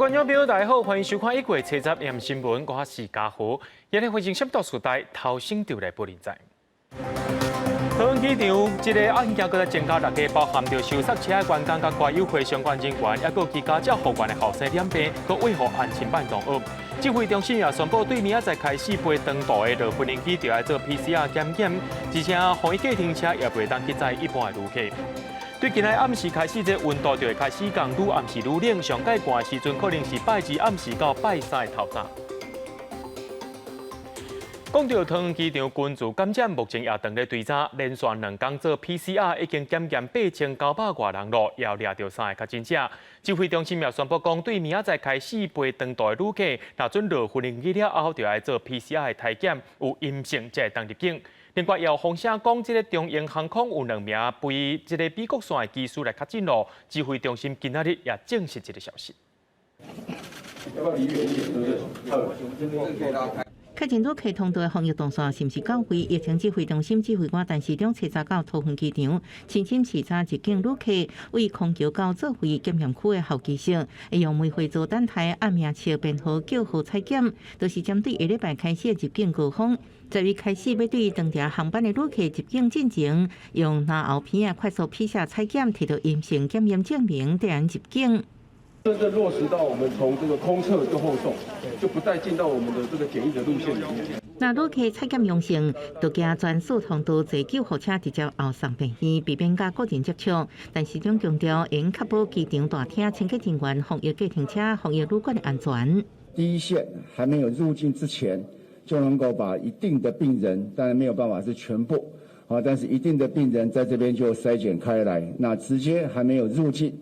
观众朋友，大家好，欢迎收看1月7日夜新闻，我是嘉豪。今日非常深度时代，头先就来报连载。桃园机场这个案件，搁在增加6个包含着受塞车的员工、甲挂优惠相关人员，也搁其家照护员的后生染病，搁为何案情办同恶？指挥中心也宣布，对明仔载开始飞长途的落飞机，就要做 PCR 检验，而且防疫计程车也袂当去载一般的旅客。对今仔暗时开始，这温度就会开始降，愈暗时愈冷，上介寒的时阵可能是拜2暗时到拜3的头早。讲到桃园机场群聚感染，目前也当咧追查，连续2天做 PCR 已经检验8900多人咯，也掠到3个确诊者。指挥中心也宣布讲，对明仔载开始飞长途的旅客，若准落飞机了后，就要做 PCR 的体检，有阴性才会当入境。另外，也有风声讲，这个中英航空有2名飞这个美国线的机师来确诊咯。指挥中心今仔日也证实这个消息。要不要离远一点，对不对？确诊旅客通道的防疫动作是毋是到位？疫情指挥中心指挥官陈时中彻查到桃园机场，亲身视察入境旅客为空桥到做回检验区的候机室，会用煤灰做等待按名册编号叫号采检，都是针对下礼拜开始的入境高峰。10月开始要对当地航班的旅客入境进前，用拿后片快速批下采检，摕到阴性检验证明，才能入境。真正落实到我们从这个空测就后送，就不再进到我们的这个检疫的路线里面。那旅客采检阳性，就加专属通道坐救护车直接后送病院，避免甲个人接触。但始终强调，应确保机场大厅清洁人员、防疫计程车、防疫旅馆的安全。第一线还没有入境之前，就能够把一定的病人，当然没有办法是全部，但是一定的病人在这边就筛检开来，那直接还没有入境。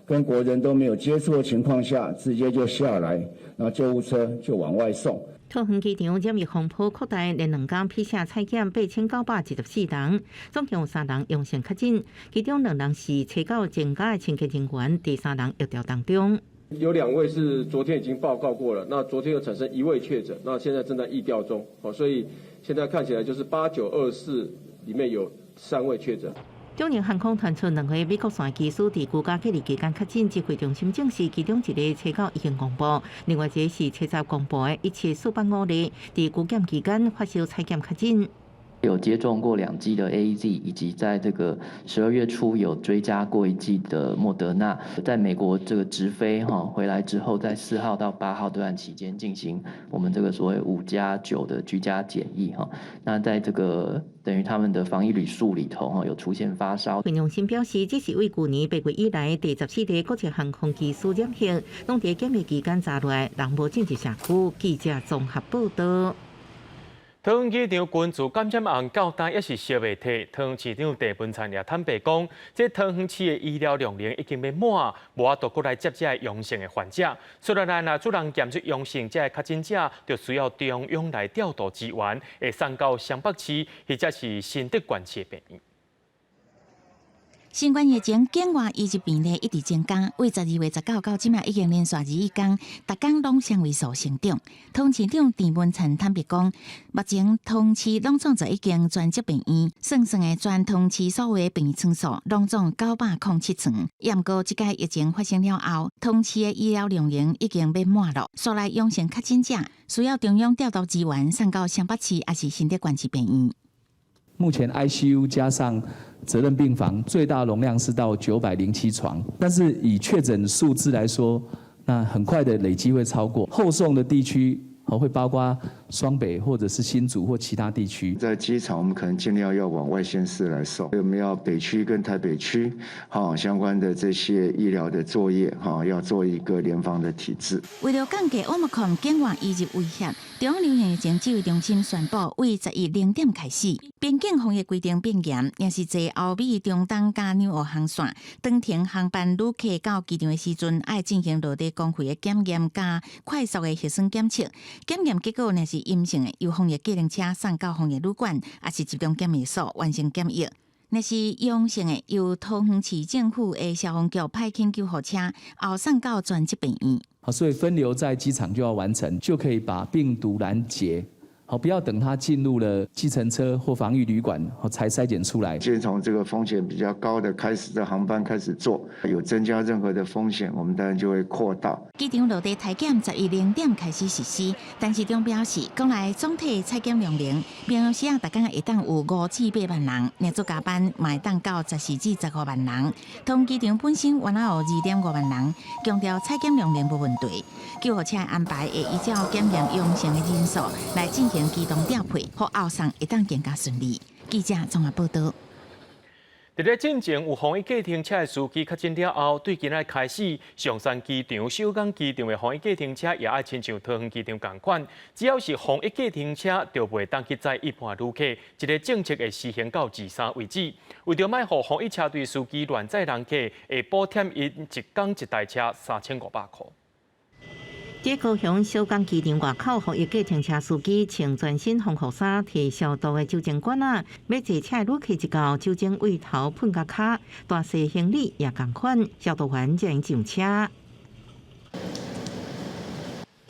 跟国人都没有接触的情况下，直接就下来，然后救护车就往外送。桃园机场染疫风波扩大，连2天批下采检8914人，总共有3人阳性确诊，其中2人是找到前家的清洁人员，第3人疫调当中。有2位是昨天已经报告过了，那昨天又产生1位确诊，那现在正在疫调中，所以现在看起来就是8924里面有3位确诊。中英航空传出2位美国线机师伫居家隔离期间确诊，指挥中心证实其中1个车到已经公布，另外1个是车站公布的，一切450例伫居检期间发烧采检确诊。有接种过2剂的 AZ， 以及在这个12月初有追加过1剂的莫德纳，在美国这个直飞回来之后，在4号到8号这段期间进行我们这个所谓5+9的居家检疫那在这个等于他们的防疫旅宿里头有出现发烧。指挥中心表示，这是为去年8月以来第14例国际航空机师染疫，拢在检疫期间查落来，人无进入社区。记者综合报道。桃园机场群聚感染案到今也是烧未退，桃园市长郑文灿也坦白讲，这桃园市的医疗量能已经要满，无法度过来接这个阳性的患者。虽然若主人检出阳性这个确诊者，就需要中央来调度资源，会送到双北市或者是新德县市的病院。新冠疫情境外移入病例一直增加，为12月19到今已经连续21天，逐天拢双位数成长。桃园市长郑文灿坦白讲，目前桃园市拢总就已经专责病院，算的全桃园市所有的病院床数拢总907床。不过，这届疫情发生了后，桃园市的医疗量能已经要满了，所来阳性确诊者需要中央调度资源送到双北市还是新德县市病院。目前 ICU 加上责任病房最大容量是到907床，但是以确诊数字来说，那很快的累积会超过后送的地区。会包括双北或者是新竹或其他地区。在机场，我们可能尽量要往外县市来送。我们要北区跟台北区，相关的这些医疗的作业，要做一个联防的体制。为了降低 Omicron 境外移入威胁，中央流行疫情指挥中心宣布，为11月0点开始，边境防疫规定变严，也是坐欧美、中东加纽澳航线，当天航班旅客到机场的时阵，要进行落地公费的检验加快速的核酸检测。检验结果若是阴性的，由防疫计程车送到防疫旅馆，也是集中检疫所完成检疫。若是阳性的，由桃园市政府的消防局派遣救护车，后送到专责病院。所以分流在机场就要完成，就可以把病毒拦截，好，不要等它进入了计程车或防疫旅馆才筛检出来。先从这个风险比较高的开始的航班开始做，有增加任何的风险，我们当然就会扩大。机场落地采检11:00点开始实施，但市长表示，国内总体采检量0，平时大概会当有5至8万人，连续加班嘛会当到14至15万人。同机场本身原来有2.5万人，强调采检量0无问题。救护车安排会依照检验阳性的人数来进行机动调配，好后送会当更加顺利。记者综合报道。伫咧进前有防疫计程车的司机确诊了后，对今仔开始，上山机场、小港机场的防疫计程车也爱亲像桃园机场同款，只要是防疫计程车，就袂当去载一般旅客。这个政策会施行到23为止。为着卖互防疫车队司机乱载人客，会补贴因一天一台车3500块。在高雄小港机场外口，防疫计程车司机穿全身防护衫、摕消毒的酒精管啊，要坐车旅客一到酒精位头喷甲骹，大细行李也同款，消毒员才能上车。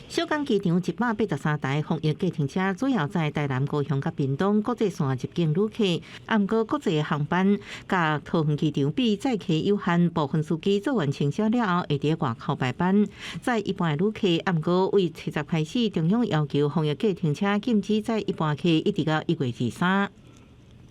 小港机场183台防疫计程车主要在台南、高雄、甲屏东国际线入境旅客，毋过国际航班甲桃园机场比载客有限，部分司机做完清消了后，会伫外口排班。载一般旅客，毋过为7日开始，中央要求防疫计程车禁止载一般客，一直到1月23。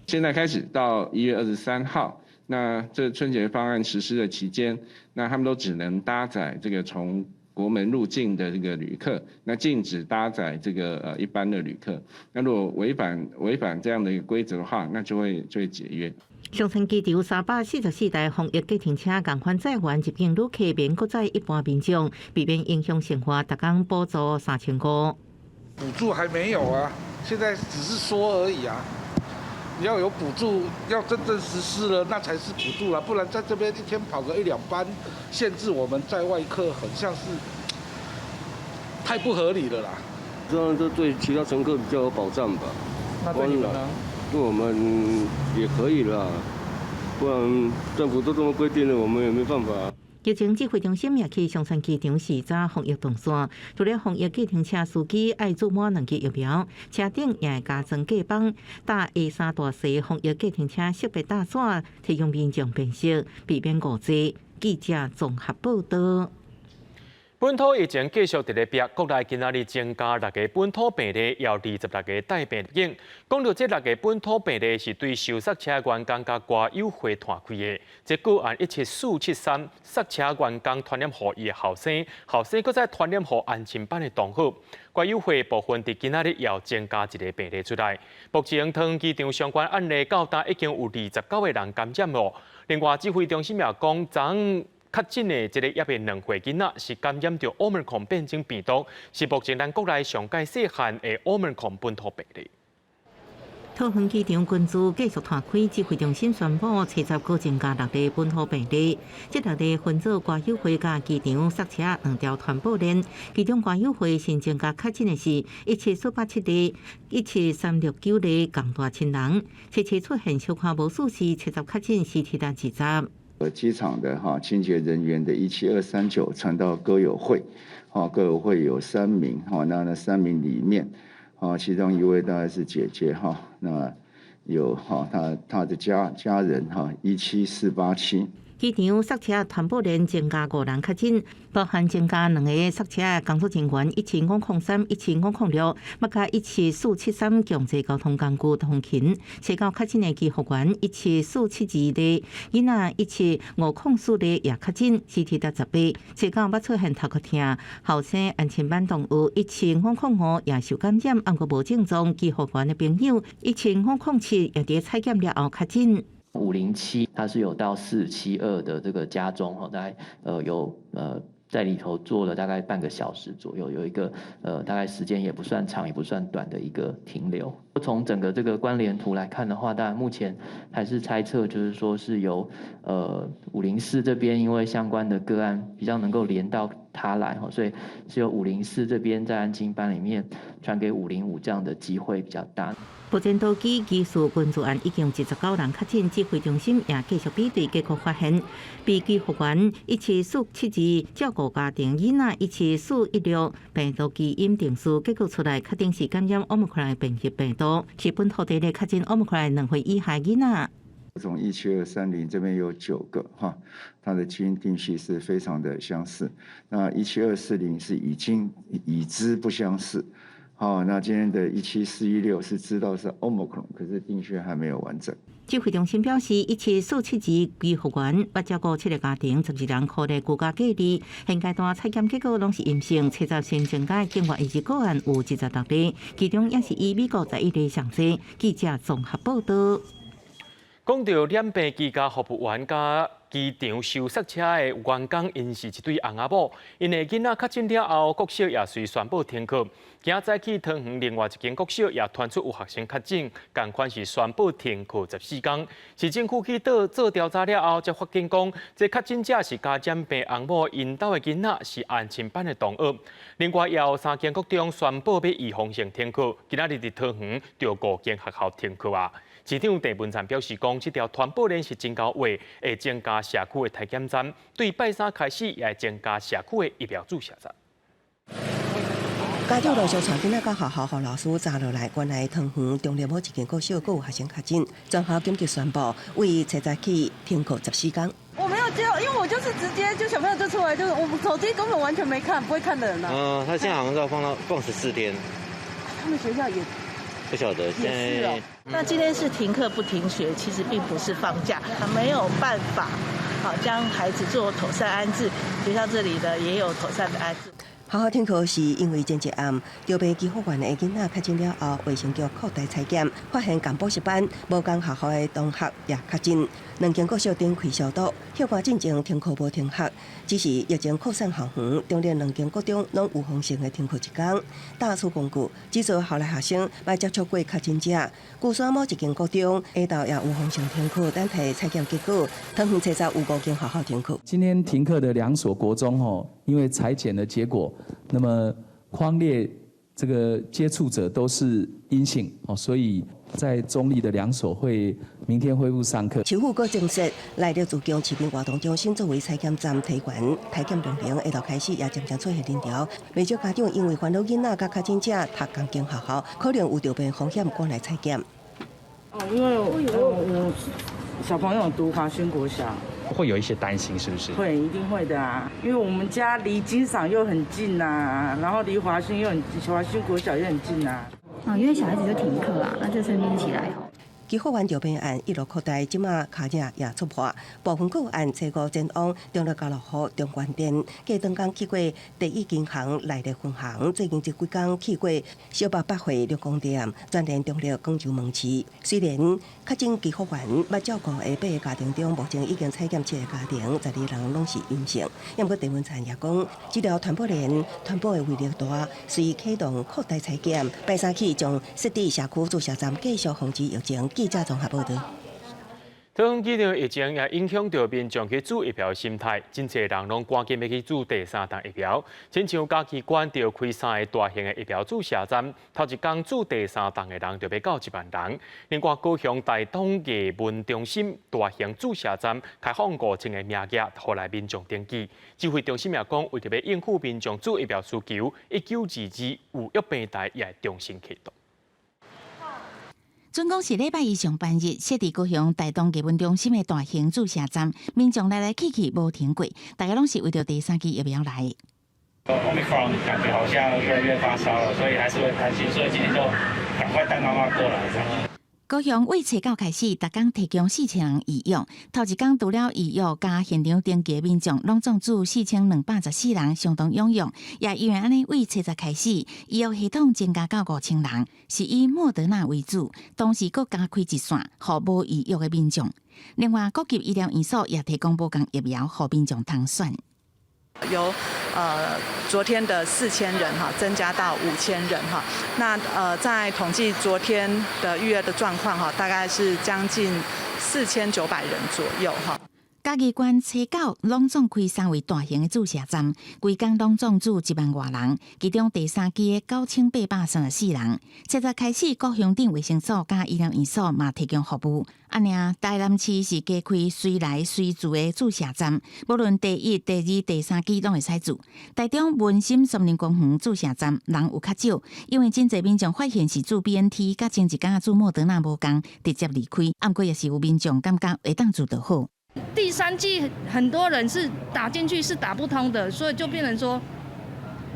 现在开始到1月23号，那这春节方案实施的期间，那他们都只能搭载这个从国门入境的这个旅客，那禁止搭载这个一般的旅客。那如果违反这样的一个规则的话，那就会解约。上山机场344台防疫计程车共款载完入境旅客免搁载一般民众，避免影响生活，逐工补助3500。补助还没有啊，现在只是说而已啊。你要有补助，要真正实施了，那才是补助了，不然在这边一天跑个1、2班，限制我们在外客，很像是太不合理了啦。这样就对其他乘客比较有保障吧。那对你们呢？对我们也可以啦，不然政府都这么规定了，我们也没办法。疫情指挥中心也去上山机场视察防疫动线，除了防疫计程车司机爱注满2剂疫苗，车顶也会加装隔板，搭 A3 大细防疫计程车识别大线，提供民众辨识，避免误坐。记者综合报道。本土疫情继续伫咧逼，国内今仔日增加6个本土病例，要26个带病入境。讲到这6个本土病例是对受塞车员工甲挂友会团开的，这个案17473塞车员工传染予伊的后生，后生搁再传染予安亲班的同学。挂友会部分伫今仔日要增加1个病例出来。目前桃园机场相关案例到达已经有29个人感染了。另外，指挥中心也讲，昨确诊的这个也是2岁囡仔是感染到 Omicron 变种病毒，是目前咱国内上界细汉的 Omicron 本土病例。桃园机场群组继续拓开，指挥中心宣布70个增加6例本土病例。这6例分做挂友会甲机场塞车2条传播链。其中挂友会新增加确诊的是17487例、17369例，共大亲人。77出现小可无事是70确诊是替代20。机场的清洁人员的17239传到歌友会，歌友会有3名，那3名里面，其中1位大概是姐姐，那有她的家人17487。机场塞车传播链增加5人确诊，包含增加2个塞车工作人员17503、17506，要加17473强制交通工具通勤。社交确诊的机务员17472例，囡仔17504例也确诊，CT 达18。社交捌出现头壳痛，后生安亲班动物17505也受感染，不过无症状。机务员的朋友17507也伫采检了后确诊。507，它是有到472的这个家中大概在里头做了大概半个小时左右，有一个大概时间也不算长也不算短的一个停留。从整个这个关联图来看的话，当然目前还是猜测，就是说是由504这边因为相关的个案比较能够连到他来，所以是由504这边在安亲班里面传给505这样的机会比较大。目前岛基技术关注案已经19人确诊，指挥中心也继续比对，结果发现，被寄复原1742照顾家庭囡仔1716病毒基因定数结果出来，确定是感染 Omicron 变异病毒，是本土地内确诊 Omicron 2岁以下囡仔。从17230这边有9个哈，它的基因定序是非常的相似。那17240是已知不相似。好，那今天的17416是知道是 Omicron， 可是定序还没有完整。指挥中心表示，1747支归复原，捌照顾7个家庭，12人可内居家隔离。现阶段采检结果拢是阴性，70新增加境外移入个案有16例，其中也是以美国11例上济。记者综合报道。讲到染病居家服务员甲机场收塞车的员工，因是一对翁仔某，因的囡仔确诊了后，国小也随宣布停课。今早起，桃园另外一间国小也传出有学生确诊，同款是宣布停课14天。市政府去做调查了后，才发现讲，这确诊者是家染病翁某因兜的囡仔是安亲班的同学。另外，也有3间国中宣布要预防性停课，今仔日伫桃园就5间学校停课啊。市长郑文灿表示，讲这条传播链是增高话，会增加社区的体检站，对拜三开始也会增加社区的疫苗注射站。家长陆续传囡仔到学校，和老师查落来，原来桃园中立某一间国小阁有学生确诊，全校紧急宣布为7早起停课14天。我没有接，因为我就是直接就小朋友就出来，就是我手机根本完全没看，不会看的人啊。他现在好像是要放14天。他们学校也。不晓得，现在那今天是停课不停学，其实并不是放假，没有办法好将孩子做妥善安置。学校这里的也有妥善的安置。学校停课是因为前一暗，调配基辅园的囡仔确诊了后，卫生局扩大采检，发现干补习班无共学校的同学也确诊，2间国小展开消毒，校官进前停课无停学，只是疫情扩散校园，中连2间国中拢有风险的停课1天。大厝公告，只做校内学生未接触过确诊者，鼓山某一间国中下昼也有风险停课，等待采检结果，桃园7早有5间学校停课。今天停课的2所国中因为采检的结果，那么匡列这个接触者都是阴性所以在中立的2所会明天恢复上课。市府阁证实，来到自强市民活动中心作为采检站体悬，体检量下昼开始也渐渐出现人潮。未少家长因为烦恼囡仔甲确诊者读同间学校，可能有着病风险，赶来采检。因为我小朋友读华勋国小。会有一些担心，是不是？会，一定会的啊！因为我们家离金赏又很近呐，然后离华勋国小又很近呐。因为小孩子就停课啊，那就顺便起来基辅园调配案一路扩大，即马卡正也突破，部分个案车5前往中立家乐福、中关店，计当天去过第一银行内的分行，最近这几天去过小北百货绿光店，专连中立广州门市。虽然确诊基辅园捌照顾的8个家庭中，目前已经采检7个家庭，12人拢是阴性。不过郑文灿也讲，这条传播链传播的威力大，随启动扩大采检，拜三起将设置社区注射站，继续防止疫情。记者综合报道。桃园机场疫情也影响到民众去注疫苗的心态，真侪人拢赶紧要去注第3档疫苗。亲像嘉义县就开3个大型的疫苗注射站，头一天注第3档的人就要到1万人。另外，高雄大东艺文中心大型注射站开放5000个名额，后来民众登记。指挥中心也讲，为着要应付民众注疫苗需求，1922有约病台也会重新启动。准讲是礼拜一上班日，设伫高雄大东艺文中心的大型注射站，民众来来去去无停过，大家拢是为着第3剂疫苗来。Omicron 感觉好像越来越发烧了，所以还是会担心，所以今天就赶快带妈妈过来这样。高雄为7九开始，逐天提供4000人医药。头一天除了医药加现场登记的民众，拢总注4214人，相当踊跃。也因为安尼，为7早开始，医药系统增加到5000人，是以莫德纳为主，同时阁加开一线，予无医药的民众。另外，各级医疗院所也提供无同疫苗，予民众通选。由昨天的4000人增加到5000人那在统计昨天的预约的状况大概是将近4900人左右嘉义县车九拢总开3位大型的注射站，规工拢总住1万多人，其中第3期的9834人。7月开始，各乡镇卫生所甲医疗院所嘛提供服务。安尼，台南市是加开随来随住的注射站，无论第1、第2、第3期拢会使住。台中文心森林公园注射站人有较少，因为真侪民众发现是注 BNT 甲前一天注莫德纳无共，直接离开。不过也是有民众感觉会当住就好。第3剂很多人是打进去是打不通的，所以就变成说，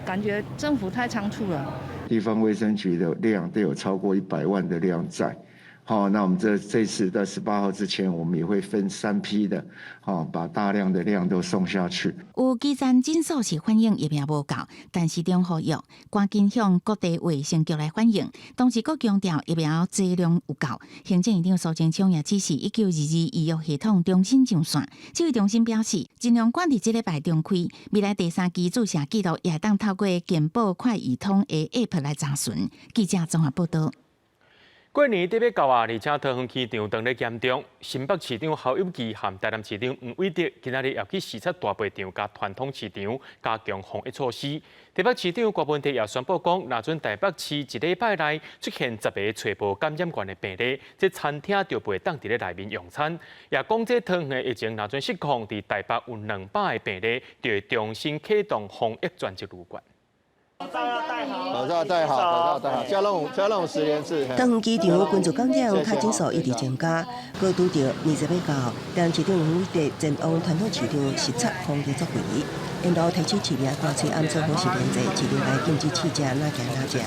感觉政府太仓促了。地方卫生局的量都有超过100万的量在。好，那我们这次在18号之前，我们也会分3批的，把大量的量都送下去。有基层诊所是反映疫苗无够，但市中呼吁赶紧向各地卫生局来反映。同时，各强调疫苗剂量有够。行政院长苏贞昌也指示1922医药系统重新上线。指挥中心表示，尽量赶伫这礼拜中开，未来第3期注射记录也当透过健保快易通的 App 来查询。记者综合报道。过年特别到啊，而且桃园机场当咧严重。新北市长侯友宜和台南市长黄伟哲今仔日也去视察大卖场甲传统市场，加强防疫措施。台北市长郭文哲也宣布讲，若准台北市一礼拜内出现10个传播感染源的病例，这餐厅就袂当伫咧内面用餐。也讲这桃园的疫情若准失控，伫台北有200个病例，就会重新启动防疫专责旅馆。口罩要戴好，口罩戴好，口罩戴好。加拢10连次。桃园机场群组感染确诊数一直增加，高拄着20要到，台南市长黄伟哲前往传统市场视察防疫作为，沿路提起市民挂吹暗做好食连者，市场内禁止试食哪行哪食，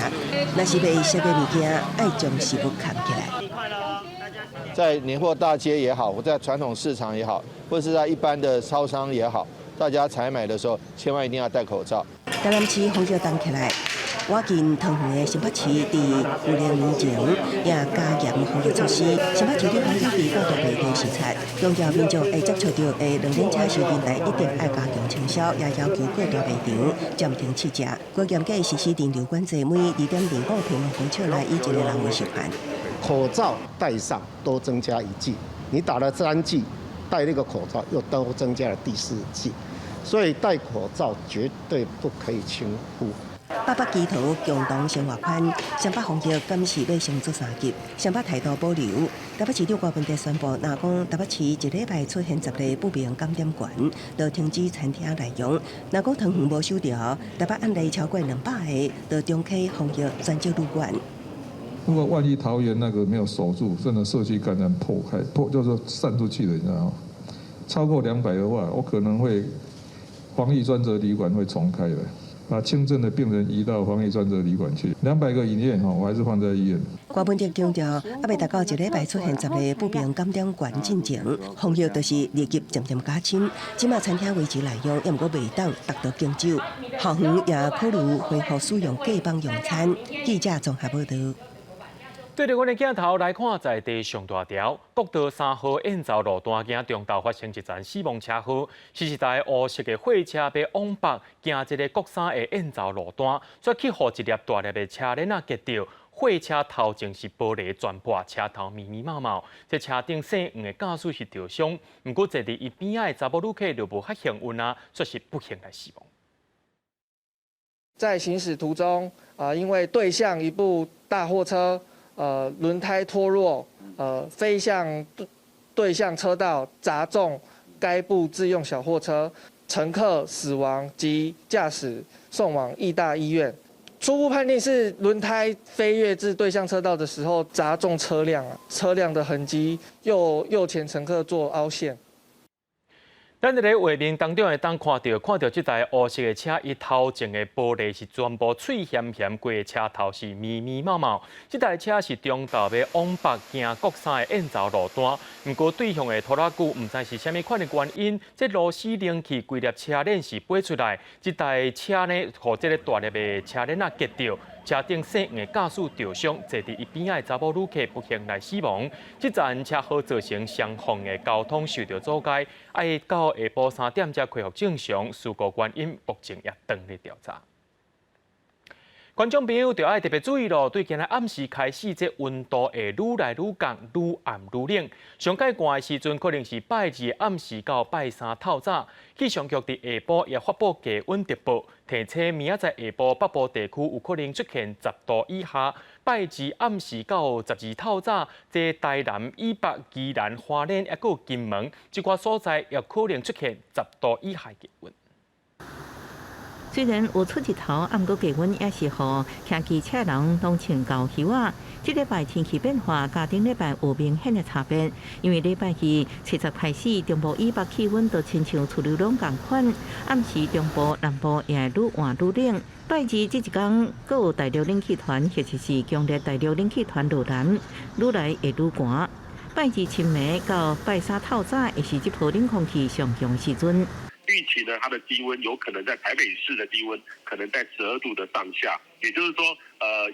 若是要食的物件，爱将食物藏起来。在年货大街也好，或在传统市场也好，或是在一般的超商也好，大家采买的时候，千万一定要戴口罩。台南市防疫动起来，我近桃园的新北市伫5年前也加严防疫措施。新北市长黄伟哲到各地视察，强调民众会接触到的2轮车时阵内一定爱加强清消，也要求各大卖场暂停试食。更严格实施人流管制，每2.25平方公尺内以1个人为上限。口罩戴上都增加1剂，你打了3剂，戴那个口罩又都增加了第4剂。所以戴口罩绝对不可以轻忽。北北基桃共同生活圈，双北防疫今时要先做3级，双北态度保留。台北市长郭文哲宣布，若讲台北市一礼拜出现10个不明感染源，就停止餐厅内容。若讲桃园无收调，台北案例超过200个，就重启防疫专责旅馆。如果万一桃园那个没有守住，真的社区感染就是散出去了，你知道吗？超过200的话，我可能会。防疫专责旅馆会重开的，把轻症的病人移到防疫专责旅馆去。200个以内，我还是放在医院。郭文哲强调，未达到一礼拜出现10个不明感染源进前，防疫就是日益渐渐加深。即马餐厅维持内容，也毋过未当达到敬酒。校园也考虑恢复使用隔板用餐。记者综合报道。对着阮的镜头来看，在地上大条国道3号燕巢路段行中道发生一站死亡车祸，是一台乌色的货车要往北行这个国3的燕巢路段，却去互一粒大粒的车轮夹到。货车头前是玻璃全破，车头密密麻麻，这车顶姓黄的驾驶是受伤，不过坐伫伊边仔的查某旅客就无较幸运啊，却是不幸来死亡。在行驶途中，因为对向一部大货车。轮胎脱落，飞向对向车道，砸中该部自用小货车，乘客死亡及驾驶送往义大医院。初步判定是轮胎飞跃至对向车道的时候砸中车辆，车辆的痕迹右前乘客座凹陷。咱伫咧画面当中会当看到这台乌色的车，伊头前的玻璃是全部脆咸咸，规个车头是密密麻麻。这台车是中道要往北行国3的燕巢路段，不过对向的拖拉机唔知是虾米款的原因，这螺丝冷气规粒车链是飞出来，这台车呢，互这个大粒的车链夹到。车顶姓黄的驾驶受伤，坐伫伊边仔的查某旅客不幸来死亡。这站车祸造成双方的交通受到阻碍，要到下晡3点才恢复正常。事故原因目前也等咧调查。观众朋友就要特别注意咯，对今日暗时开始，这温度会愈来愈降，愈暗愈冷。上介寒的时阵，可能是拜二暗时到拜三透早。气象局伫下晡也发布低温特报，提醒明仔载下晡北部地区有可能出现10度以下。拜二暗时到12透早，这台南以北、宜兰、花莲也有金门，这寡所在也可能出现10度以下低温。虽然有出日头，毋过气温也是好，骑机车人拢穿厚袖啊。这礼拜天气变化，甲顶礼拜有明显的差别。因为礼拜二70开始，中部以北气温就亲像厝流拢共款，暗时中部、南部也会愈换愈冷。拜二这一天，阁有大陆冷气团或者是强烈大陆冷气团入南，愈来会愈寒。拜二深暝到拜三透早，会是这波冷空气上强时阵。预期呢，它的低温有可能在台北市的低温可能在12度的上下，也就是说，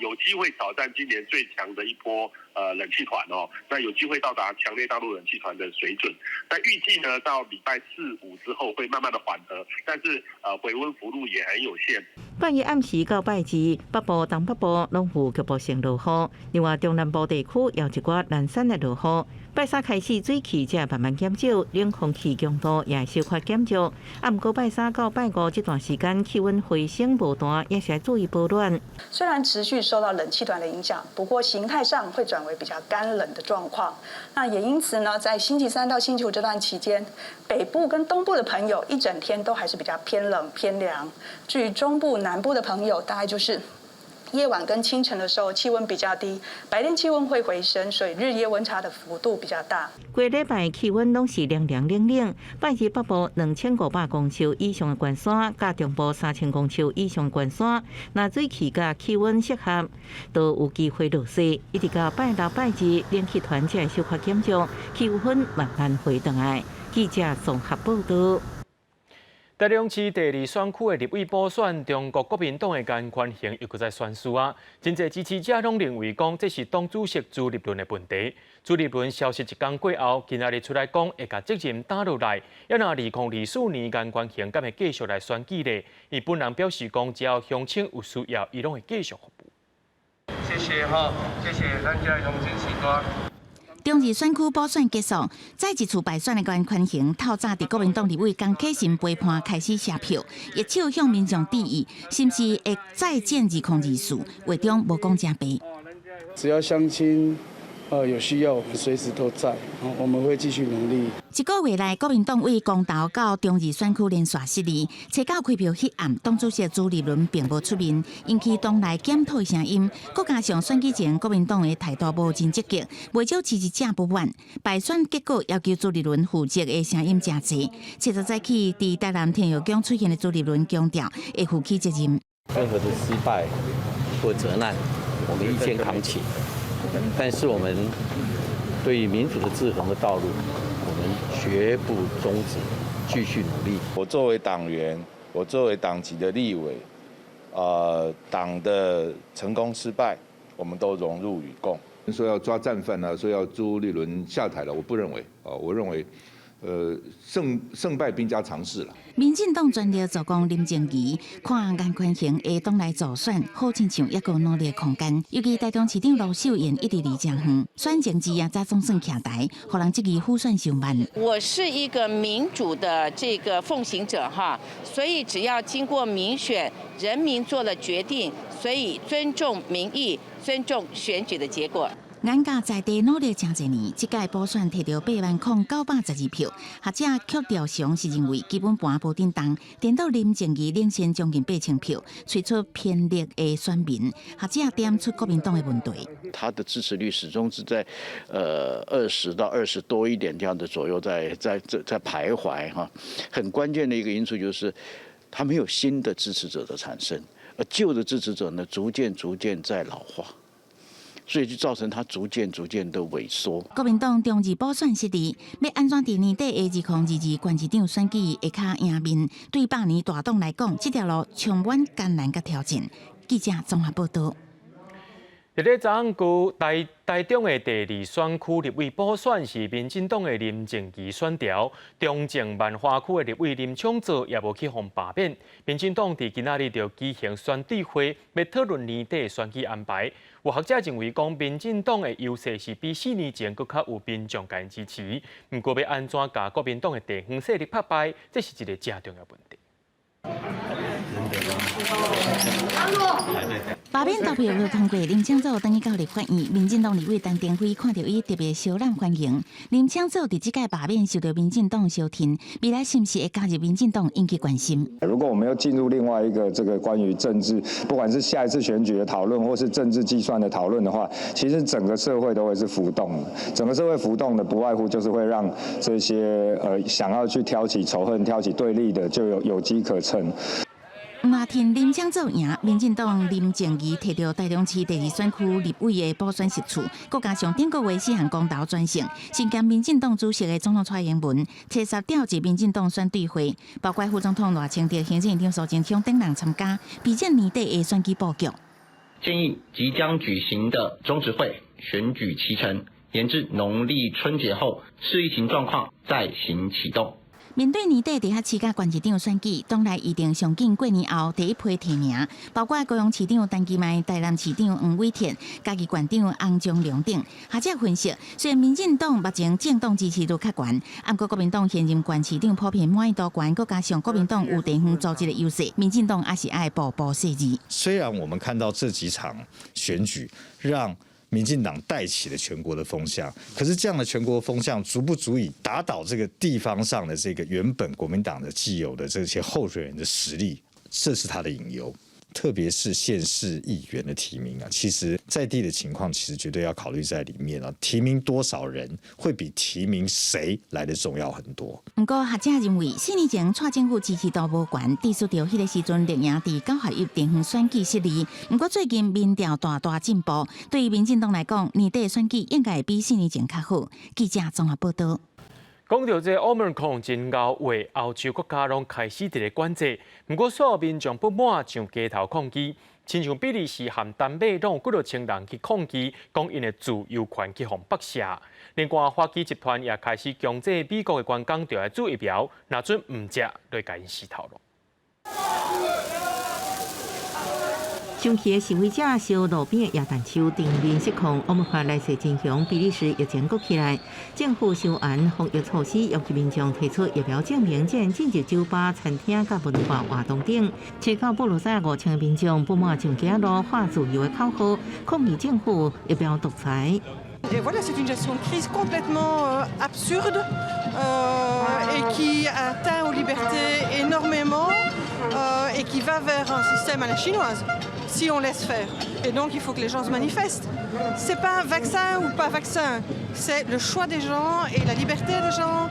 有机会挑战今年最强的一波冷气团哦，那有机会到达强烈大陆冷气团的水准。那预计呢，到礼拜4、5之后会慢慢的缓和，但是回温幅度也很有限。拜一暗时到拜二，北部、东北部拢有局部性落雨，另外中南部地区也有一寡零散的落雨。拜三开始水汽才慢慢减少，冷空气强度也小可减弱。啊，不过拜三到拜五这段时间气温回升无大，也是要注意保暖。虽然持续受到冷气团的影响，不过形态上会转为比较干冷的状况。那也因此呢，在星期三到星期五这段期间，北部跟东部的朋友一整天都还是比较偏冷偏凉。至于中部、南部的朋友，大概就是夜晚跟清晨的时候气温比较低，白天气温会回升，所以日夜温差的幅度比较大。过礼拜气温拢是凉凉冷冷，拜二北部2500公尺以上的悬山，甲中部3000公尺以上的悬山，那水汽甲气温适合，都有机会落雪。一直到拜六、拜二，冷气团才小可减弱，气温慢慢回转来。记者综合报道。台中市第2选区的立委补选，中国国民党的颜宽恒又搁在宣誓啊！真侪支持者拢认为讲，这是党主席朱立伦的问题。朱立伦消息一天过后，今仔日出来讲会甲责任打落来。要拿2004年颜宽恒敢会继续来选举呢？伊本人表示讲，只要乡亲有需要，伊拢会继续服务。谢谢哈，谢谢咱家乡亲士官。中二选区补选结束，再一次败选的颜宽恒，透早伫国民党立委江启臣陪伴开始写票，一手向民众致意，是不是会再见2024？话中无讲正白。只要乡亲有需要，我们随时都在，我们会继续努力。一个月来，国民党为公投到中二选区连续失利，初到开票迄暗，党主席朱立伦并无出面，引起党内检讨声音。再加上选举前国民党的态度无真积极，未少支持者不满，败选结果要求朱立伦负责的声音真多。70早起，伫台南天佑宫出现的朱立伦强调会负起责任。任何的失败或责难，我们一肩扛起。但是我们对于民主的制衡的道路，我们绝不终止，继续努力。我作为党员，我作为党籍的立委，党的成功失败，我们都荣辱与共。说要抓战犯啊，说要朱立伦下台了，我不认为我认为。胜败兵家常事了。民进党专列组讲林静怡看颜宽恒会党来助选，好亲像一个努力的空间。尤其台中市长卢秀燕一直离正远，选情之也早总算徛台，互人质疑护选上慢。我是一个民主的这个奉行者哈，所以只要经过民选，人民做了决定，所以尊重民意，尊重选举的结果。眼甲在地努力真侪年，这届补选摕到80912票，学者曲调雄是认为基本盘无震动，颠倒林静怡领先将近8000票，推出偏绿的选民，学者点出国民党的问题。他的支持率始终是在20到20多一点这样的左右在徘徊哈。很关键的一个因素就是他没有新的支持者的产生，而旧的支持者呢逐渐在老化。所以就造成他逐渐的萎缩。国民党中二补选失利，要安怎伫年底的2022县市长选举下卡赢面？对百年大党来讲，这条路充满艰难甲挑战。记者综合报道。伫咧昨暗台中的第2选区立委补选是民进党的林静怡选调，中正万华区的立委林昌泽也无去互罢免。民进党伫今仔日就举行选对会，要讨论年底的选举安排。有学者认为，讲民进党的优势是比4年前更较有民众甲因支持，不过要安怎甲国民党的地方势力拍败，这是一个正重要问题。罢免投票通过，林昌祖等于到立法院，民进党立委陈定辉看到伊特别烧人欢迎。林昌祖伫即届罢免受到民进党相挺，未来是不是会加入民进党引起关心？如果我们要进入另外一个这个关于政治，不管是下一次选举的讨论，或是政治计算的讨论的话，其实整个社会都会是浮动的。整个社会浮动的，不外乎就是会让这些想要去挑起仇恨、挑起对立的，就有机可乘。马天林昌祖赢，民进党林静怡摕到台中市第2选区立委的补选席处，再加上顶个月4项公投专线，身兼民进党主席的总统蔡英文切实调集民进党选对会，包括副总统赖清德、行政院长苏贞昌等人参加，比照年底的选举布局。建议即将举行的中执会选举期程延至农历春节后，视疫情状况再行启动。面对年底伫遐市甲县市长选举，党内一定上紧过年后第一批提名，包括高雄市长陈其迈、台南市长黄伟田、嘉义县长洪忠良等。学者分析，虽然民进党目前政党支持度较悬，不过国民党现任县市长普遍满意度悬，再加上国民党有地方组织的优势，民进党也是爱步步细致。虽然我们看到这几场选举让民进党带起了全国的风向，可是这样的全国风向足不足以打倒这个地方上的这个原本国民党的既有的这些候选人的实力，这是他的隐忧。特别是县市议员的提名啊，其实在地的情况其实绝对要考虑在里面啊。提名多少人会比提名谁来的重要很多。不过学者认为，4年前蔡政府支持度无悬，致使到迄个时阵立赢伫9合1地方选举失利。不过最近民调大进步，对于民进党来讲，年底的选举应该会比4年前较好。记者综合报道。讲到这Omicron真高位，欧洲国家拢开始伫咧管制，不过所有民众不满上街头抗议，亲像比利时和丹麦拢有几多千人去抗议，讲因的自由权去互绑架。另外，花旗集团也开始强制美国的员工就要注疫苗，若准唔食，就甲因洗头咯。生气的示威者烧路边的椰蛋树，定面失控。我们看来势真凶，比利时疫情谷起来，政府收严防疫措施，要求民众提出疫苗证明，才能进入酒吧、餐厅、甲文化活动等。切到布鲁塞尔5,000民众不满上街路喊自由的口号，抗议政府疫苗独裁。Et voilà, c'est une gestion de crise complètement absurde et qui atteint aux libertés énormément et qui va vers un système à la chinoise, si on laisse faire. Et donc, il faut que les gens se manifestent. C'est pas vaccin ou pas vaccin, c'est le choix des gens et la liberté des gens.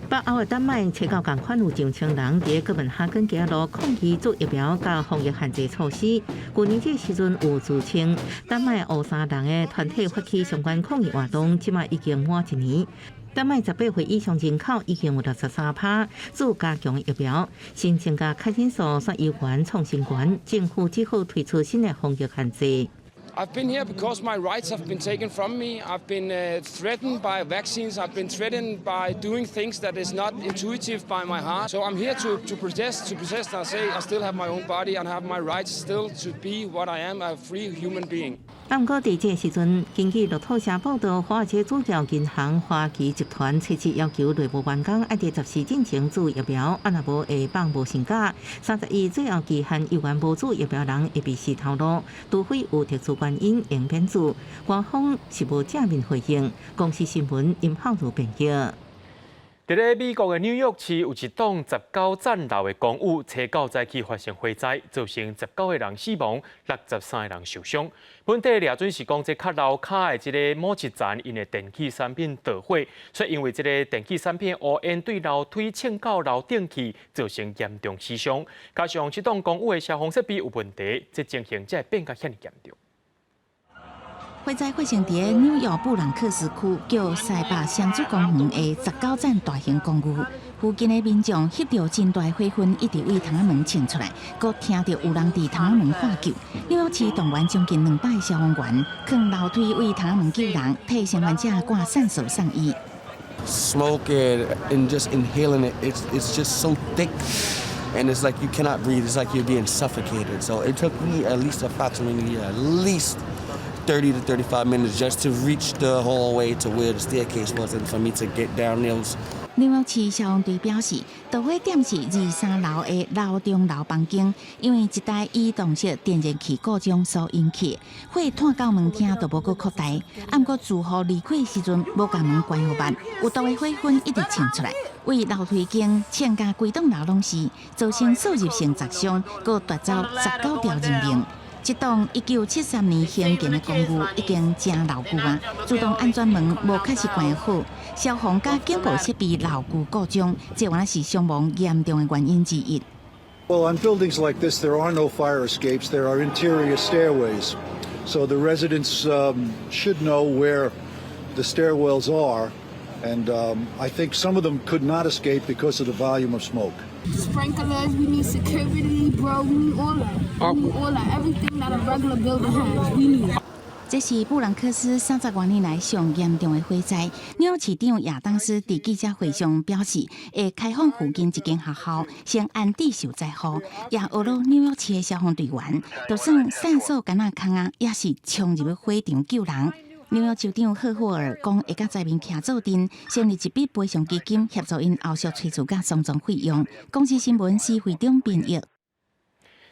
北欧的丹麦切到共款有上千人伫哥本哈根街路抗议做疫苗甲防疫限制措施。去年这时阵有自称丹麦乌沙人的团体发起相关抗议活动，即卖已经满1年。丹麦18岁以上人口已经有63%，做加强疫苗，新增加确诊数煞依然创新高，政府只好推出新的防疫限制。I've been here because my rights have been taken from me. I've been threatened by vaccines. I've been threatened by doing things that is not intuitive by my heart. So I'm here to protest. I say I still have my own body and have my rights still to be what I am, a free human being. 不过，在这时阵，根据路透社报道，华尔街主要银行花旗集团切实要求内部员工要伫10时进前注疫苗，若无会放无成假。31最后期限，有缘无注疫苗人会被洗头路，除非有特殊原因应免注。官方是无正面回应，公司新闻因炮如辩解。伫咧美国的纽约市有一栋19层楼的公寓，初9早起发生火灾，造成19个人死亡，63个人受伤。本地掠准是讲，这较楼骹的这个某一站因的电器产品着火，所以因为这个电器产品乌烟对楼梯蹭到楼顶去，造成严重死伤。加上这栋公寓的消防设备有问题，这情形才会变甲遐尼严重。会在发生伫纽约布朗克斯区叫西北双子公园的19站大型公寓。附近的民众翕到真大火焰一直为窗仔门冲出来，佮听到有人伫窗仔门喊救。纽约市动员将近200消防员，扛楼梯为窗仔门救人，替生还者挂扇手上衣。Smoke it and just inhaling it, it's just so thick, and it's like you cannot breathe. It's like you're being suffocated. So it took me at least approximately at least 30 to 35 minutes just to reach the hallway to where the staircase was, and for me to get down those. 纽约市消防队表示，导火点是23楼的楼中楼房间，因为一台移动式电热器故障所引起。火探到门厅就无搁扩大，按过住户离开时阵无将门关好慢，有大的火焰一直冲出来，为楼梯间呛甲规栋楼拢是，造成数十性砸伤，搁夺走19条人命。这栋1973年兴建的公寓已经真老旧啊，自动安全门无确实关好，消防甲警报设备老旧故障，这原来是伤亡严重的原因之一。Well, on buildings like this, there are no fire escapes. There are interior stairways, so the residents should know where the stairwells are, and I think some of them could not escape because of the volume of smoke. Sprinklers, we need security, bro. We need all that. We need all that. Everything that a regular building has, we need. 这是布朗克斯30多年来上严重的火灾。纽约市长亚当斯在记者会上表示，会开放附近一间学校先安置受灾户，也学了纽约市的消防队员，就算散扫干那空啊，也是冲入火场救人。纽约州长赫霍尔讲，会甲灾民徛做阵，成立一笔赔偿基金，协助因后续催厝甲丧葬费用。公司新闻是会长编译。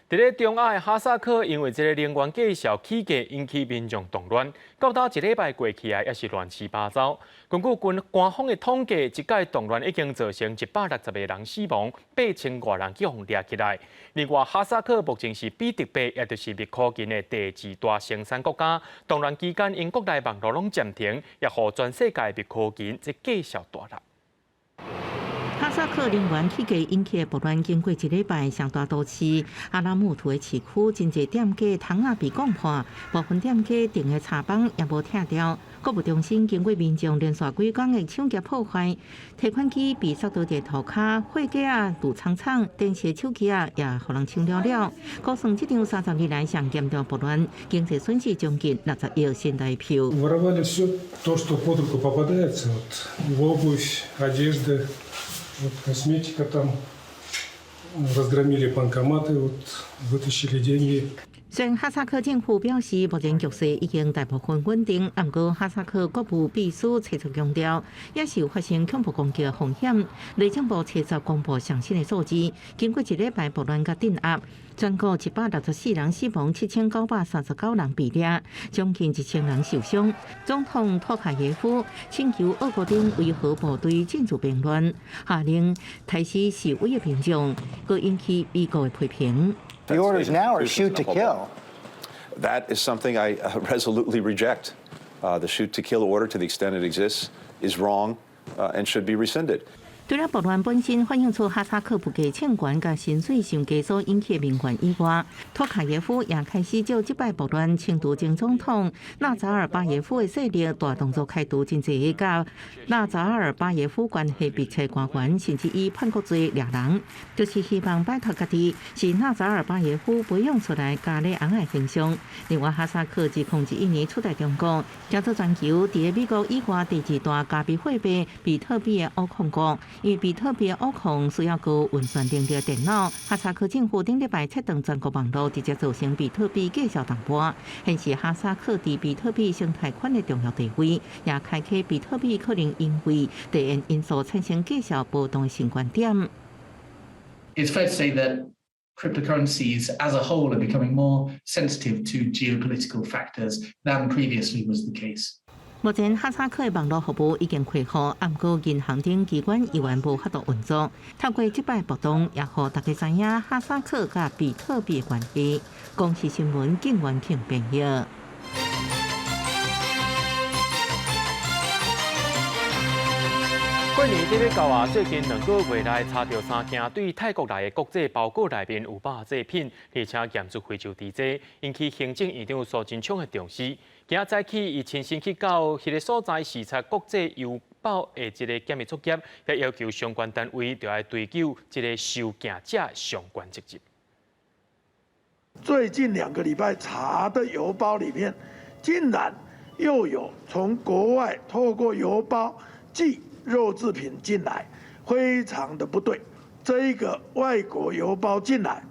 伫咧中亚的哈萨克，因为这个能源介绍起价引起民众动乱，到到一礼拜过去啊，也是乱七八糟。根据官方的统计，这届动乱已经造成160个人死亡，8000多人去互抓起来。另外，哈萨克目前是比特币，也就是密科技的第2大生产国家。动乱期间，因国内网络拢暂停，也互全世界密科技即继续大热。哈萨克能源起价引起的暴乱，经过一礼拜，上大都市阿拉木图的市区，真侪店家窗仔被讲破，部分店家订的茶帮也无拆掉。国务中心经过民众连续几天的抢劫破坏，提款机被扫到地涂骹，货架啊堵苍苍，电视手机啊也互人抢了。估算这场30年来上严重暴乱，经济损失将近60亿新台币。Воровали все то, что под руку попадается, обувь, одежда. Вот косметика там, разгромили банкоматы, вот вытащили деньги. 虽然哈萨克政府表示，目前局势已经大部分稳定，不过哈萨克国务秘书查出强调，也是有发生恐怖攻击的风险。内政部查实公布上新的数字，经过一礼拜暴乱甲镇压，全国164人死亡，7939人被掠，将近1000人受伤。总统托卡耶夫请求俄国等维和部队进驻平乱，下令台西示威的民众，佮引起美国的批评。The orders now are shoot to kill. That is something I resolutely reject. The shoot to kill order, to the extent it exists, is wrong and should be rescinded. 除了暴乱本身反映出哈萨克不给欠管甲薪水上低所引起的民怨以外，托卡耶夫也开始就这摆暴乱请途前总统纳扎尔巴耶夫的势力大动作开除真侪甲纳扎尔巴耶夫关系密切官员，甚至以叛国罪掠人，就是希望摆脱家己是纳扎尔巴耶夫培养出来加勒昂的形象。另外，哈萨克自2011年出台中国，加做全球伫美国以外第2大加密货币比特币的挖矿国。因为比特币的挖矿需要高运算能力的电脑，哈萨克政府顶礼拜切断全国网络，直接造成比特币继续淡薄，显示哈萨克伫比特币生态圈的重要地位，也开启比特币可能因为地缘因素产生继续波动的新观点。It's fair to say that cryptocurrencies as a whole are becoming more sensitive to geopolitical factors than previously was the case. 目前哈萨克的网络服务已经恢复，不过银行等机关依然无法度运作。透过这摆暴动，也让大家知影哈萨克甲比特币的关系。公视新闻景元庆编译。过年特别到啊，最近2个月来查到3件对泰国来的国际包裹内面有爆制品，而且验出非洲猪剂，引起行政院长苏贞昌的重视。今仔早起，伊亲身去到迄个所在视察国际邮包的一个检疫作业，也要求相关单位就要追究这个收件者相关责任。最近2个礼拜查的邮包里面，竟然又有从国外透过邮包寄肉制品进来，非常的不对。这一个外国邮包进来，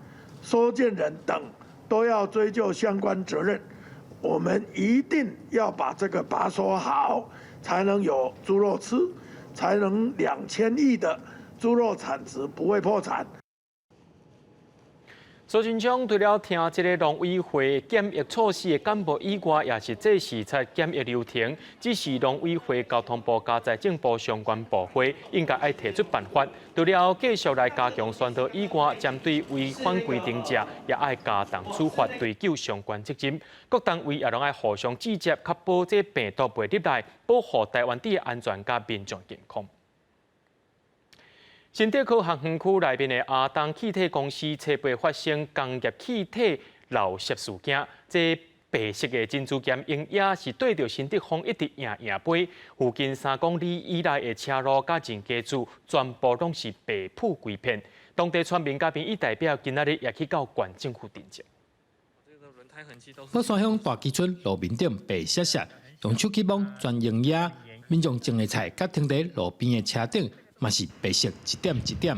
收件人等都要追究相关责任。我们一定要把这个把守好，才能有猪肉吃，才能2000亿的猪肉产值不会破产。苏贞昌除了听这个农委会检疫措施的干部以外，也是这视察检疫流程，指示农委会、交通部、加财政部相关部会应该要提出办法。除了继续来加强宣导以外，针对违反规定者，也要加重处罚，追究相关责任。各单位也拢要互相指接，确保这病毒袂入来，保护台湾地的安全甲民众健康。新竹科航园区内面的阿东气体公司车背发生工业气体漏泄事件，这白色的珍珠岩因也是对着新竹风一直迎飞，附近3公里以内的车路甲人家住全部拢是被铺规片。当地村民甲民意代表今仔日也去到县政府调查。宝山乡大基村路面顶被卸下，用手机网全营业，民众种的菜甲停在路边的车顶。嘛是白色一点一点，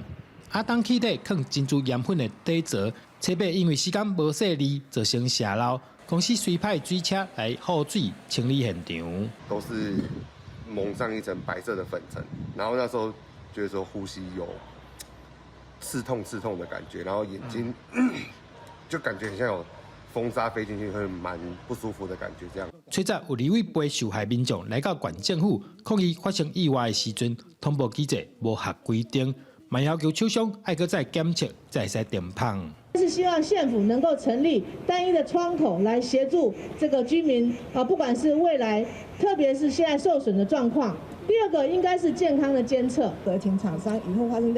阿东气体放珍珠盐粉的底座，车背因为时间无细腻，造成泄漏。公司随派水车来护水清理现场。都是蒙上一层白色的粉尘，然后那时候觉得说呼吸有刺痛的感觉，然后眼睛就感觉很像有风沙飞进去，会蛮不舒服的感觉。这样，随着有2位被受害民众来到县政府抗议发生意外的时阵，通报机制无合规定，嘛要求厂商爱搁再检测，才使点胖。是希望县府能够成立单一的窗口来协助这个居民不管是未来，特别是现在受损的状况。第2个应该是健康的监测，请厂商以后发生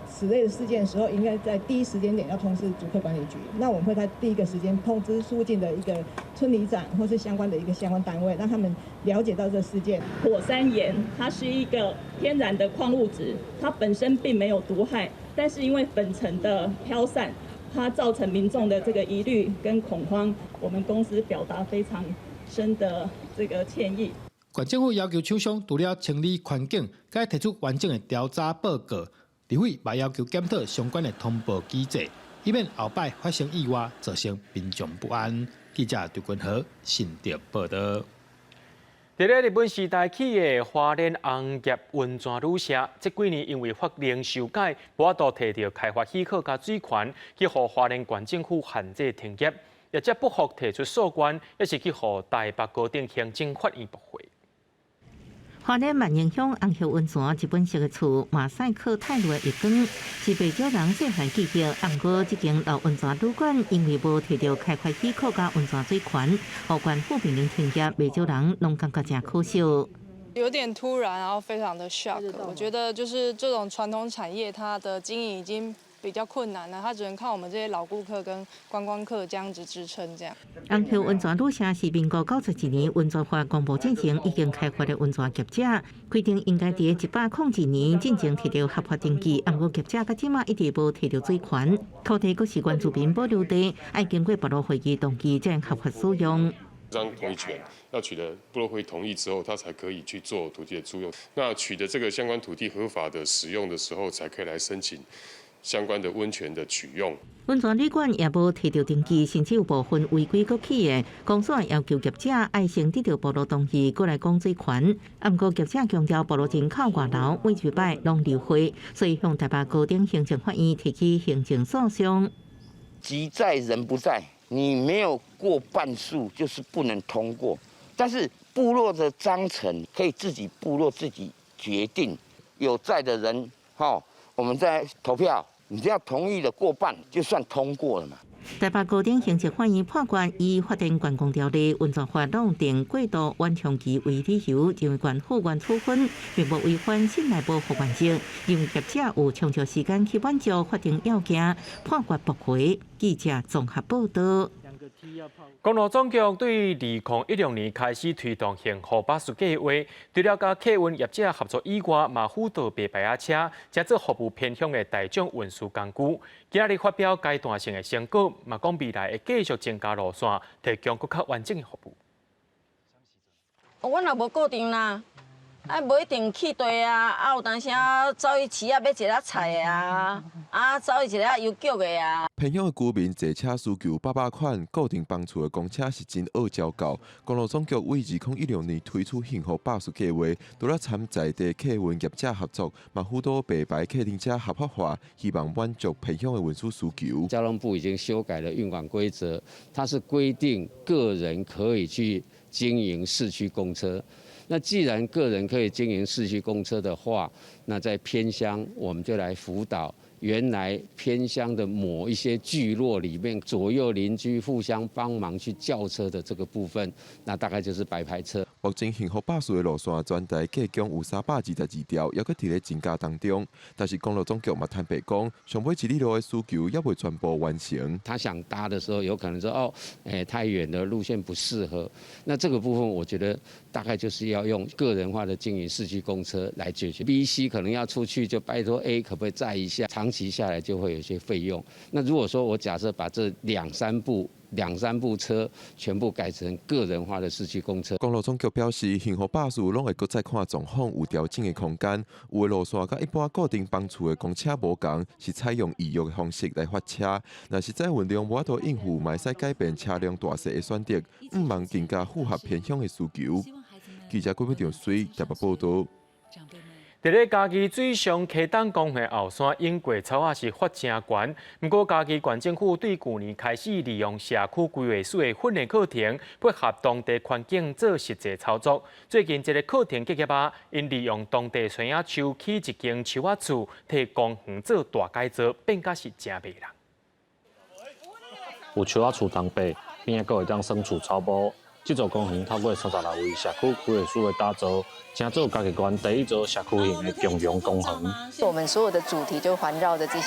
此类的事件的时候，应该在第一时间点要通知竹科管理局。那我们会在第1个时间通知附近的一个村里长或是相关的一个相关单位，让他们了解到这事件。火山岩它是一个天然的矿物质，它本身并没有毒害，但是因为粉尘的飘散，它造成民众的这个疑虑跟恐慌，我们公司表达非常深的这个歉意。县政府要求厂商除了清理环境，该提出完整的调查报告。立委也要求检讨相关的通报机制，以免后摆发生意外，造成民众不安。记者刘君和新竹报道。在日本时代起的花莲红叶温泉旅社，这几年因为法令修改，无法度摕到开发许可甲水权，去互花莲县政府限制停业，也则不服提出诉愿，也是去互台北高等行政法院驳回。花莲万宁乡红叶温泉一本式的厝，马赛克太热一光，是被少人细汉记忆。不过，这间老温泉旅馆因为无摕到开发许可甲温泉水权，互县府命令停业，不少人拢感觉真可惜。有点突然，然后非常的 shock。我觉得就是这种传统产业，它的经营已经比较困难了，它只能靠我们这些老顾客跟观光客这样子支撑。这样。红叶温泉旅社是民国91年温泉法公布进行已经开发的温泉业者，规定应该伫101年进行摕到合法登记，不过业者到即马一直无摕到水权，土地阁是原住民保留地，要经过部落会议登记才能合法使用。这张同意权要取得部落会同意之后，他才可以去做土地的租用。那取得这个相关土地合法的使用的时候，才可以来申请相关的温泉的取用。温泉旅馆也无摕到登记，甚至有部分违规搁起的。公所要求业者爱先得到部落同意，过来讲水权。不过业者强调部落人口外流，每一摆拢流会，所以向台北高等行政法院提起行政诉讼。急在人不在。你没有过半数，就是不能通过。但是部落的章程可以自己部落自己决定，有在的人，我们在投票，你只要同意了过半，就算通过了嘛。台北高等行政法院判决以法定观光条例运作法弄定过度延长期为理由，认为原法院处分并无违反信赖保护原则，因为业者有长长时间去满足法定要件，判决驳回。记者综合报道。公路总局对2016年开始推动幸福巴士计划，除了甲客运业者合作以外，嘛辅导白牌仔车，加做服务偏向的大众运输工具。今日发表阶段性的成果，嘛讲未来会继续增加路线，提供更较完整的服务。阮也无固定啦，无一定去地啊，有当时走去市啊买一粒菜啊，走去一粒邮局的啊。偏乡的居民坐车需求800款，固定帮厝的公车是真好招到。公路总局为2016年推出幸福巴士计划，除了参在地客运业者合作，嘛辅导白牌客停车合法化，希望满足偏乡的运输需求。交通部已经修改了运管规则，它是规定个人可以去经营市区公车。那既然个人可以经营市区公车的话，那在偏乡我们就来辅导。原来偏乡的某一些聚落里面，左右邻居互相帮忙去叫车的这个部分，那大概就是白牌车。目前幸福巴士的路线全台计共有322条，还佫伫咧增加当中。但是公路总局嘛坦白讲，上尾一里路的需求也未全部完成。他想搭的时候，有可能说太远的路线不适合。那这个部分，我觉得大概就是要用个人化的经营市区公车来解决。B、C 可能要出去，就拜托 A 可不可以载一下？长期下来就会有一些费用。那如果说我假设把这两三部车全部改成个人化的市区公车，公路总局表示，幸福巴士拢会搁再看状况有调整的空间。有的路线甲一般固定帮厝的公车无同，是采用预约的方式来发车。若实在运量无法度应付，嘛会使改变车辆大小的选择，毋忙更加符合偏乡的需求。记者郭美长随台北报道。伫咧嘉义水上溪东公园后山引过草啊是发正悬，不过嘉义县政府对去年开始利用社区规划署的训练课程，配合当地环境做实际操作。最近一个课程结业因利用当地山野树起一间树仔厝，替公园做大改造，变甲是真迷人。有树仔厝当背，边个会当生储草包。这座公园透过36位社区规划署的打造，成做嘉义县第一座社区型的共融公园。我们所有的主题就环绕着这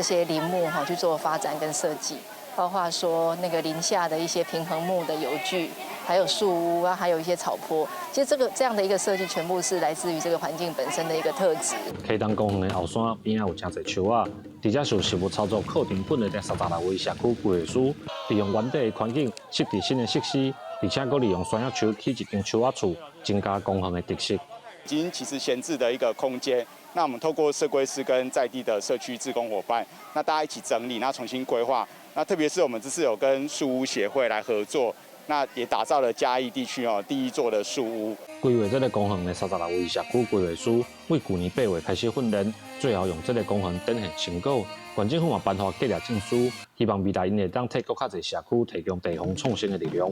些林木去做发展跟设计，包括说那个林下的一些平衡木的游具，还有树屋啊，还有一些草坡。其实这样的一个设计，全部是来自于这个环境本身的一个特质。溪东公园的后山边有真侪树仔。伫遮是实务操作课程本的36位社区规划师，利用原地的环境设置新的设施，而且佫利用山野树起一间树仔厝，增加公园的特色。已经其实闲置的一个空间，那我们透过社规师跟在地的社区志工伙伴，那大家一起整理，那重新规划。那特别是我们这次有跟树屋协会来合作，那也打造了嘉义地区第一座的树屋。规划这个公园的36位社区规划师，为去年8月开始训练，最后用这个公园展现成果。县政府嘛颁发各类证书，希望未来因会当替更较侪社区提供地方创新的力量。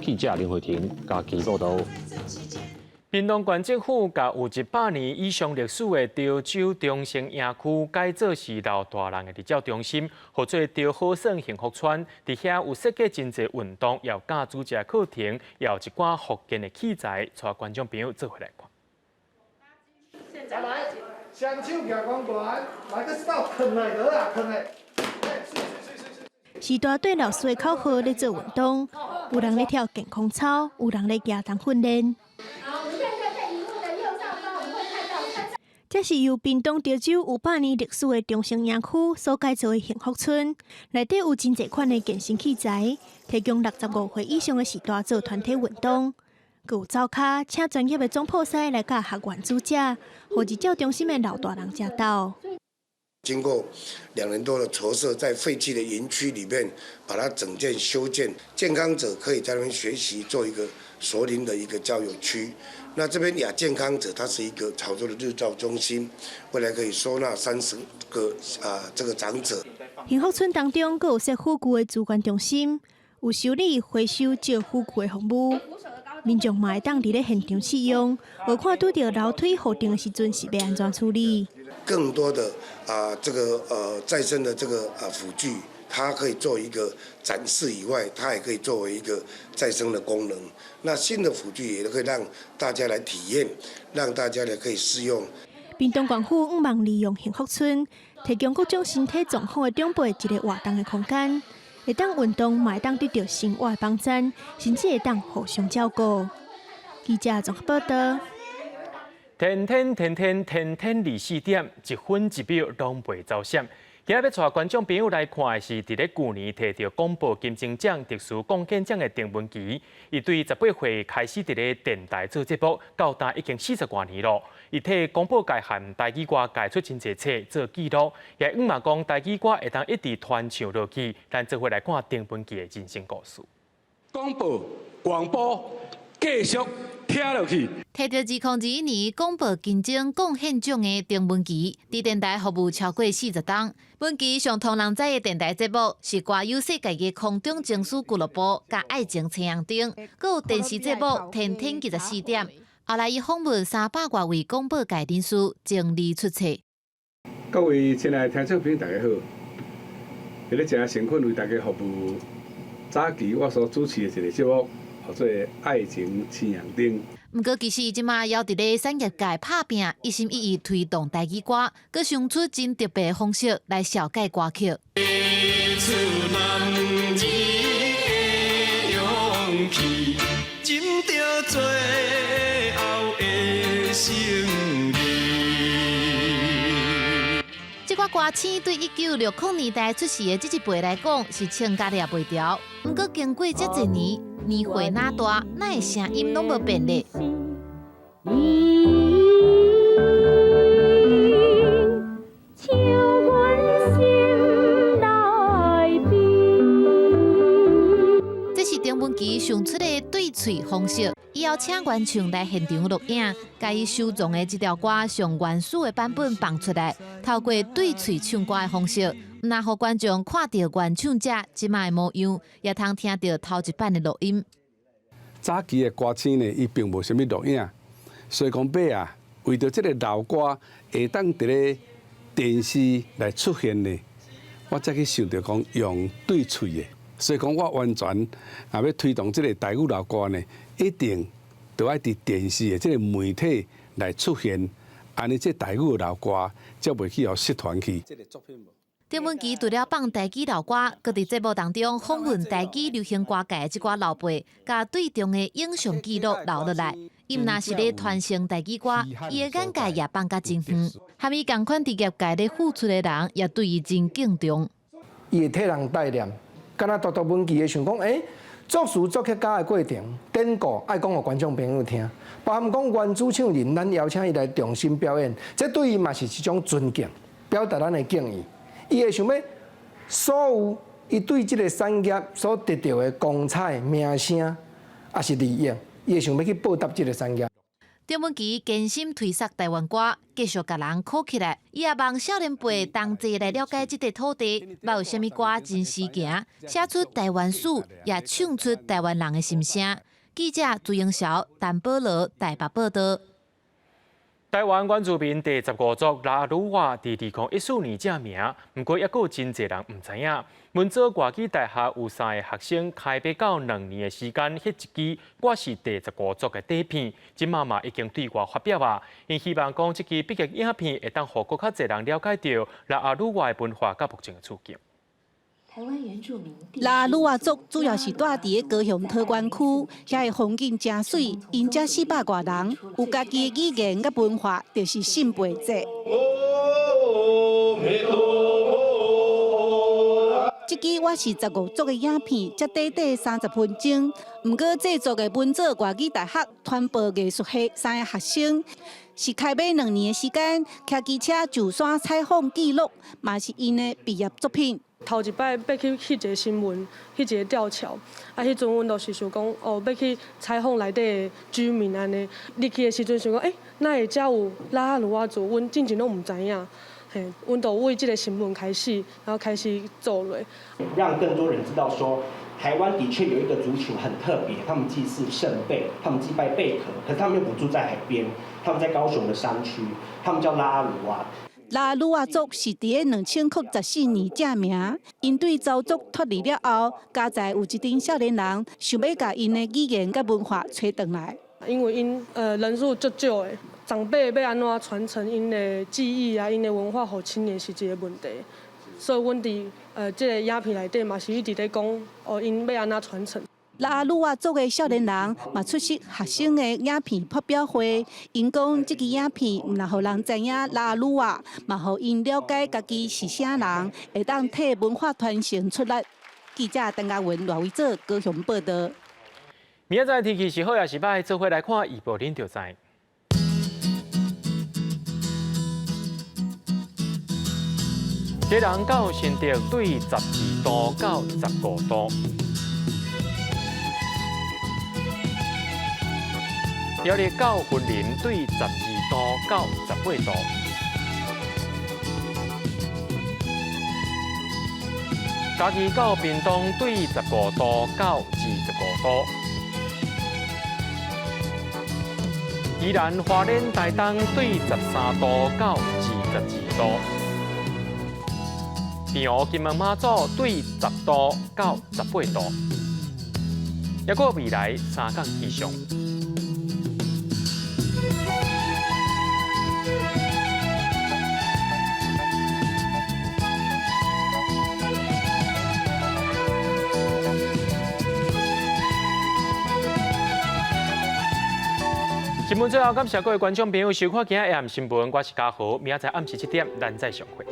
记者林慧婷嘉义报道。屏东县政府甲有100年以上历史的潮州中心营区改造是老大人的日照中心，或做潮好省幸福村。伫遐有设计真侪运动，也有教主持课程，也有一寡福建的器材，带观众朋友做回来看。来，双手举光管，来个手扛来得啊，扛来。是大队老师的口号在做运动，有人在跳健康操，有人在行动训练。这是由屏东潮州500年历史的中心营区所改造的幸福村，内底有真侪款的健身器材，提供65岁以上的时代做团体运动。佮有走卡，请专业的总铺师来甲学员主教，或日照中心的老大人驾到。经过2年多的筹设，在废弃的园区里面把它整建修建，健康者可以在那边学习，做一个熟龄的一个交友区。那这边亚健康者，它是一个潮州的日照中心，未来可以收纳30个这个长者。幸福村当中，佮有设复古的资源中心，有修理、回收旧复古的服务。民众嘛会当伫咧现场试用，何看拄到楼梯固定的时阵是要安怎处理？更多的这个再生的这个辅具，它可以做一个展示以外，它也可以作为一个再生的功能。那新的辅具也可以让大家来体验，让大家呢可以试用。屏东县府希望利用幸福村，提供各种身体状况的长辈一个活动的空间，会当运动，嘛会当得到生活的帮衬，甚至会当互相照顾。记者综合报道。天天24点，1分1秒拢袂走闪。今日要带观众朋友来看的是，伫咧去年摕到广播金钟奖特殊贡献奖的郑文琪。伊对18岁开始伫咧电台做节目，到今已经40多年咯。伊替广播界和台语歌改出真侪册做记录，也希望讲台语歌会当一直传唱落去。咱做伙来看郑文琪的人生故事。广播继续听落去。摕到2021年广播金钟贡献奖的郑文琪，伫电台服务超过40档。文琪上通人知的电台节目是歌友世界的空中情书俱乐部、甲爱情青阳灯，佮有电视节目《天天24点》。后来伊访问300多位广播界人士，整理出册。各位亲爱的听众朋友，大家好！伫咧真诚恳为大家服务。早期我所主持的一个节目，叫做《爱情青阳灯》。毋过，其实伊即马还伫咧产业界拍拼，一心一意推动台语歌，佮想出真特别的方式来消解歌曲。这款歌星对1960年代出世的这一辈来讲，是唱甲也袂调。毋过经过这侪年，年岁哪大，哪会声音拢无变咧？这是郑文琪想出的对嘴方式，以后请原唱来现场录影，甲伊收藏的这条歌上原始的版本放出来，透过对嘴唱歌的方式，那互观众看到原唱者即卖的模样，也通听到头一版的录音。早期的歌星呢，伊并无啥物录影，所以讲尾啊，为着这个老歌会当伫咧电视来出现呢，我才去想着讲用对嘴的。所以讲，我完全要推动这个台语老歌呢，一定都要伫电视的这个媒体来出现，安尼这台语老歌才袂去互失传去。郑文琪除了放台语老歌，佮伫节目当中访问台语流行歌界的即寡老辈，甲对中的影像记录留落来。伊毋若是咧传承台语歌，伊的眼界也放甲真远。和伊共款伫业界咧付出的人，也对伊真敬重。伊会替人带念。敢若读文琪的想讲，作词作曲家的过程，典故爱讲互观众朋友听，包含讲原主唱人，咱邀请伊来重新表演，这对伊嘛是一种尊敬，表达咱的敬意。伊会想要所有伊对这个产业所得到的光彩、名声，也是利益，伊会想要去报答这个产业。郑文琪坚心推广台湾歌，继续甲人靠起来。伊也望少年辈同齐来了解这块土地，捌有啥物歌真实行，写出台湾史，也唱出台湾人的心声。记者朱英韶、陈宝罗台北报道。台湾原住民第15族拉鲁瓦伫2014年正名，不过抑有真侪人唔知影。文藻外语大学有3个学生开笔到2年的时间，翕一支我是第15族的底片，即马嘛已经对外发表啊。因希望讲这支毕业影片会当互更较侪人了解到拉鲁瓦的文化甲目前的处境。台湾原住民拉鲁瓦族主要是住伫高雄桃园区，遐个风景真水，因遮400多人有家己的语言甲文化，就是信辈节。这支我是15族的影片，才短短30分钟。不过制作的文藻外语大学传播艺术系3个学生，是开码2年的时间，骑机车就山采访记录，嘛是因的毕业作品。头一摆要去翕一个新闻，翕一个吊桥，迄阵阮就是想讲，要去采访内底的居民安尼。入去的时阵想讲，哪会遮有拉鲁瓦族？阮之前拢唔知影。阮就为这个新闻开始，然后开始做落，让更多人知道说，台湾的确有一个族群很特别，他们祭祀圣贝，他们祭拜贝壳，可是他们又不住在海边，他们在高雄的山区，他们叫拉鲁瓦。拉鲁瓦族是伫2014年正名，因对朝族脱离了后，家在有一群少年人想要把因的语言甲文化找回来。因为因人数足少的，长辈要安怎传承因的记忆啊、因的文化给青年是一个问题。所以，阮伫这个影片内底嘛是一直在讲，因要安怎传承。拉鲁瓦族的少年人嘛出席学生的影片发表会，因讲这支影片唔但互人知影拉鲁瓦，嘛互因了解家己是啥人，会当替文化传承出力。记者陈嘉文、赖伟做高雄报道。明仔载天气是好也是歹，做伙来看预报，恁就知。这人到新竹对12度到15度。苗栗到云林对12度到18度，嘉义到屏东对15度到25度，宜兰花莲台东对13度到22度，平湖金门马祖对10度到18度，还有未来3天气象。新闻最后，感谢各位观众朋友收看今日AM新闻，我是嘉豪，明仔载暗时7点，咱再相会。